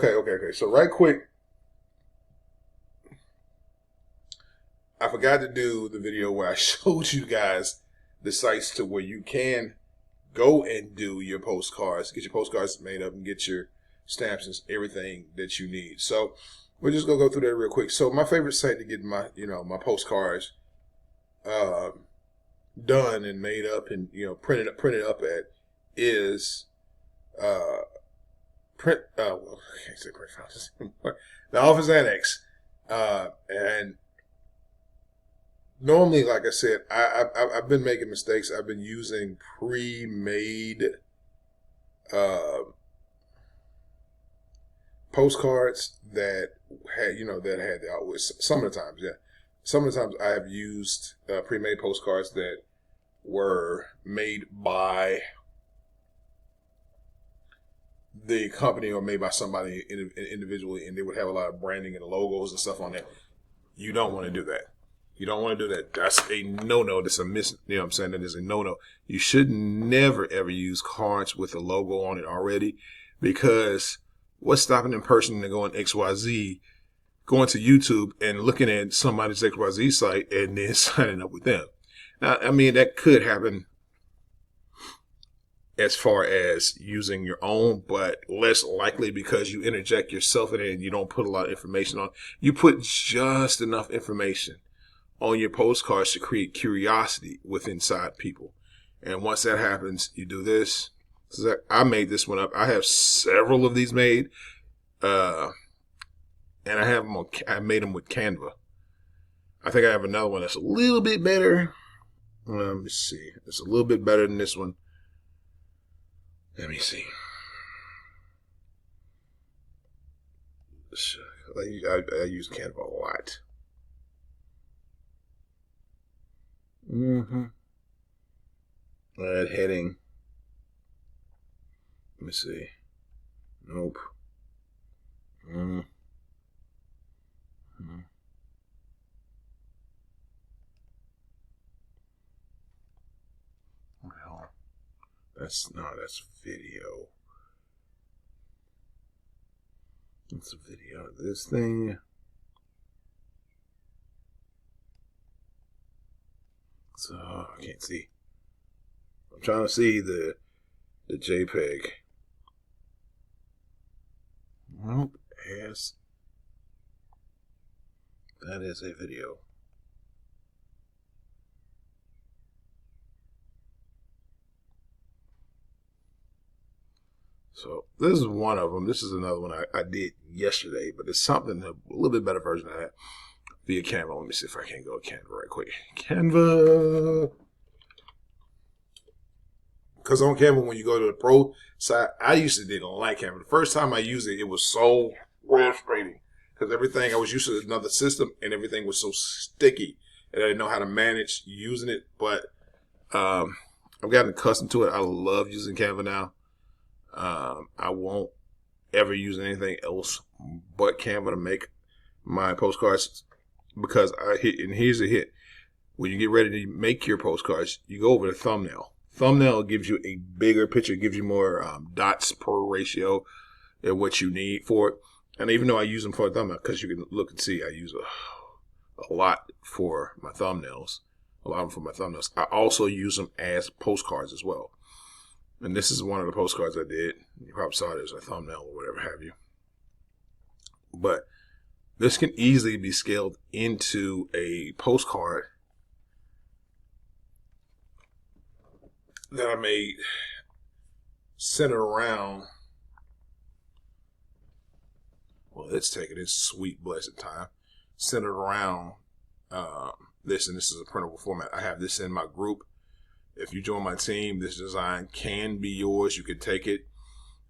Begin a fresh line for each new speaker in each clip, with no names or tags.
Okay. So right quick, I forgot to do the video where I showed you guys the sites to where you can go and do your postcards, get your postcards made up, and get your stamps and everything that you need. So we're just gonna go through that real quick. So my favorite site to get my my postcards done and made up and printed up at is print. Well, I can't say print founders anymore. The Office Annex, and normally, like I said, I've been making mistakes. I've been using pre-made postcards that had the outward. Some of the times, yeah. Some of the times I have used pre-made postcards that were made by the company or made by somebody individually, and they would have a lot of branding and logos and stuff on it. You don't want to do that. You don't want to do that. That's a no-no. That's a miss. You know what I'm saying? That is a no-no. You should never, ever use cards with a logo on it already, because what's stopping a person to go on XYZ, going to YouTube and looking at somebody's XYZ site and then signing up with them? Now, I mean, that could happen as far as using your own, but less likely because you interject yourself in it and you don't put a lot of information on. You put just enough information on your postcards to create curiosity with inside people. And once that happens, you do this. So I made this one up. I have several of these made, and I made them with Canva. I think I have another one that's a little bit better. Let me see. It's a little bit better than this one. Let me see. I use Canva a lot. That heading. Let me see. Nope. Well, that's video. It's a video of this thing. So I can't see. I'm trying to see the JPEG. Nope. Yes. That is a video. So this is one of them. This is another one I did yesterday, but it's something, a little bit better version of that via Canva. Let me see if I can go to Canva right quick. Canva. Because on Canva, when you go to the pro side, I used to didn't like Canva. The first time I used it, it was so frustrating because everything, I was used to another system and everything was so sticky and I didn't know how to manage using it. But I've gotten accustomed to it. I love using Canva now. I won't ever use anything else but Canva to make my postcards, because and here's a hit. When you get ready to make your postcards, you go over to thumbnail. Thumbnail gives you a bigger picture, gives you more dots per ratio and what you need for it. And even though I use them for a thumbnail, because you can look and see, I use a lot for my thumbnails. A lot of them for my thumbnails. I also use them as postcards as well. And this is one of the postcards I did. You probably saw it as a thumbnail or whatever have you. But this can easily be scaled into a postcard that I made centered around, well, it's taking its sweet blessed time, centered around this, and this is a printable format. I have this in my group. If you join my team, this design can be yours. You can take it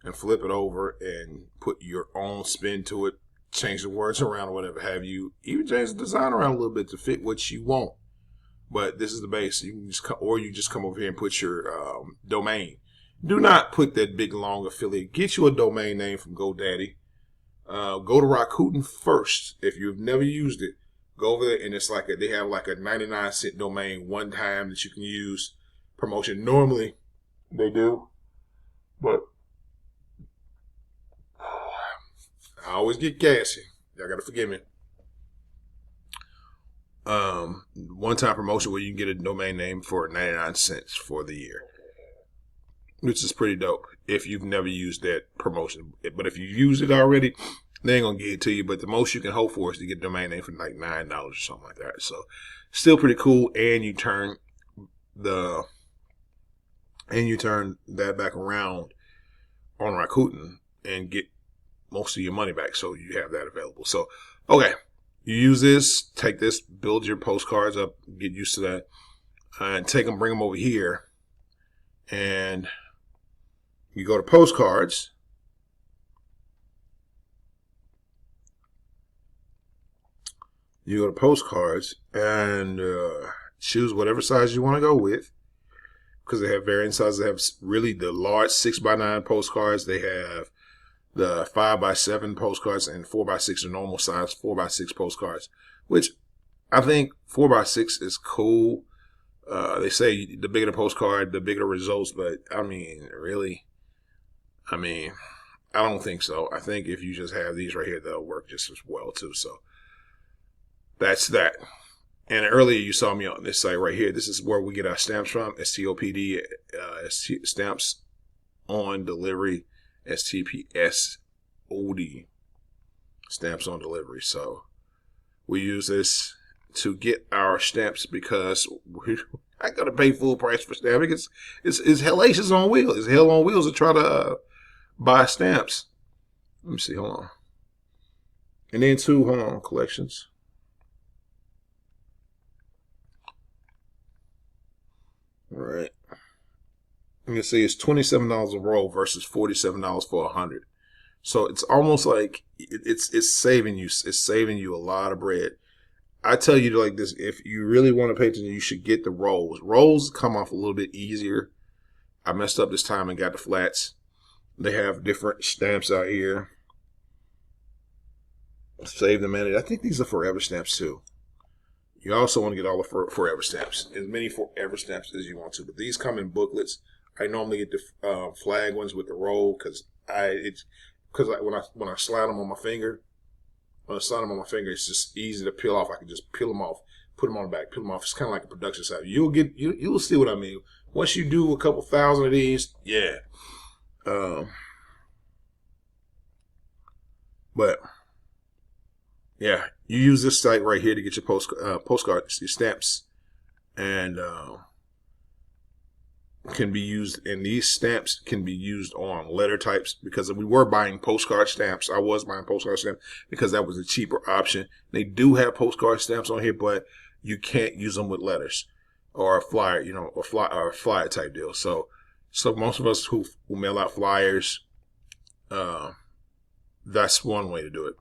and flip it over and put your own spin to it, change the words around or whatever have you, even change the design around a little bit to fit what you want. But this is the base. You can just come over here and put your domain. Do not put that big long affiliate. Get you a domain name from GoDaddy. Go to Rakuten first. If you've never used it, go over there and it's like they have like a 99-cent domain one time that you can use. Promotion. Normally they do, but always get gassy. Y'all gotta forgive me. One-time promotion where you can get a domain name for 99 cents for the year, which is pretty dope if you've never used that promotion. But if you use it already, they ain't gonna give it to you. But the most you can hope for is to get a domain name for like $9 or something like that. So still pretty cool. And you turn that back around on Rakuten and get most of your money back. So you have that available. So, okay. You use this, take this, build your postcards up, get used to that, and take them, bring them over here. And you go to Postcards. You go to Postcards and choose whatever size you want to go with, because they have varying sizes. They have really the large 6x9 postcards. They have the 5x7 postcards and 4x6 are normal size 4x6 postcards, which I think 4x6 is cool. They say the bigger the postcard, the bigger the results, but I mean, really, I don't think so. I think if you just have these right here, they'll work just as well too. So that's that. And earlier you saw me on this site right here. This is where we get our stamps from. STOPD, stamps on delivery. STPSOD, stamps on delivery. So we use this to get our stamps because we're not gonna pay full price for stamping. It's hellacious on wheels. It's hell on wheels to try to buy stamps. Let me see. Hold on. And then hold on, collections. All right. You can see it's $27 a roll versus $47 for 100. So it's almost like it's saving you. It's saving you a lot of bread. I tell you like this: if you really want to pay attention, you should get the rolls. Rolls come off a little bit easier. I messed up this time and got the flats. They have different stamps out here. Save the minute. I think these are forever stamps too. You also want to get all the forever stamps, as many forever stamps as you want to. But these come in booklets. I normally get the flag ones with the roll because when I slide them on my finger, it's just easy to peel off. I can just peel them off, put them on the back, peel them off. It's kind of like a production site. You'll see what I mean once you do a couple thousand of these. Yeah, but yeah, you use this site right here to get your postcards, your stamps, and can be used, and these stamps can be used on letter types because we were buying postcard stamps. I was buying postcard stamps because that was a cheaper option. They do have postcard stamps on here, but you can't use them with letters or a flyer, or a flyer type deal. So most of us who mail out flyers, that's one way to do it.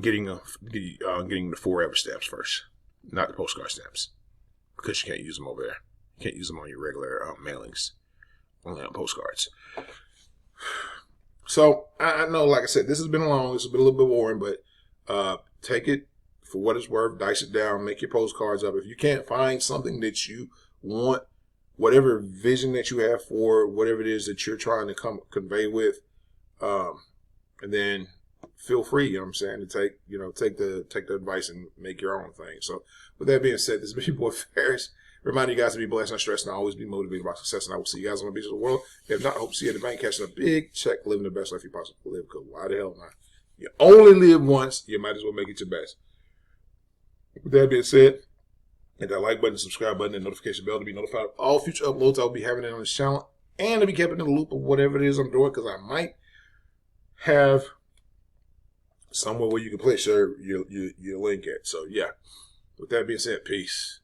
Getting the forever stamps first, not the postcard stamps, because you can't use them over there. You can't use them on your regular mailings, only on postcards. So I know, like I said, this has been long. This has been a little bit boring, but take it for what it's worth. Dice it down. Make your postcards up. If you can't find something that you want, whatever vision that you have for whatever it is that you're trying to convey with, and then feel free. You know what I'm saying, to take the advice and make your own thing. So with that being said, this is your boy Ferris. Remind you guys to be blessed, not stressed, and always be motivated by success. And I will see you guys on the beach of the world. If not, I hope to see you at the bank, cashing a big check, living the best life you possibly live. Because why the hell not? You only live once. You might as well make it your best. With that being said, hit that like button, subscribe button, and notification bell to be notified of all future uploads I'll be having on this channel, and to be kept in the loop of whatever it is I'm doing, because I might have somewhere where you can place your link at. So yeah. With that being said, peace.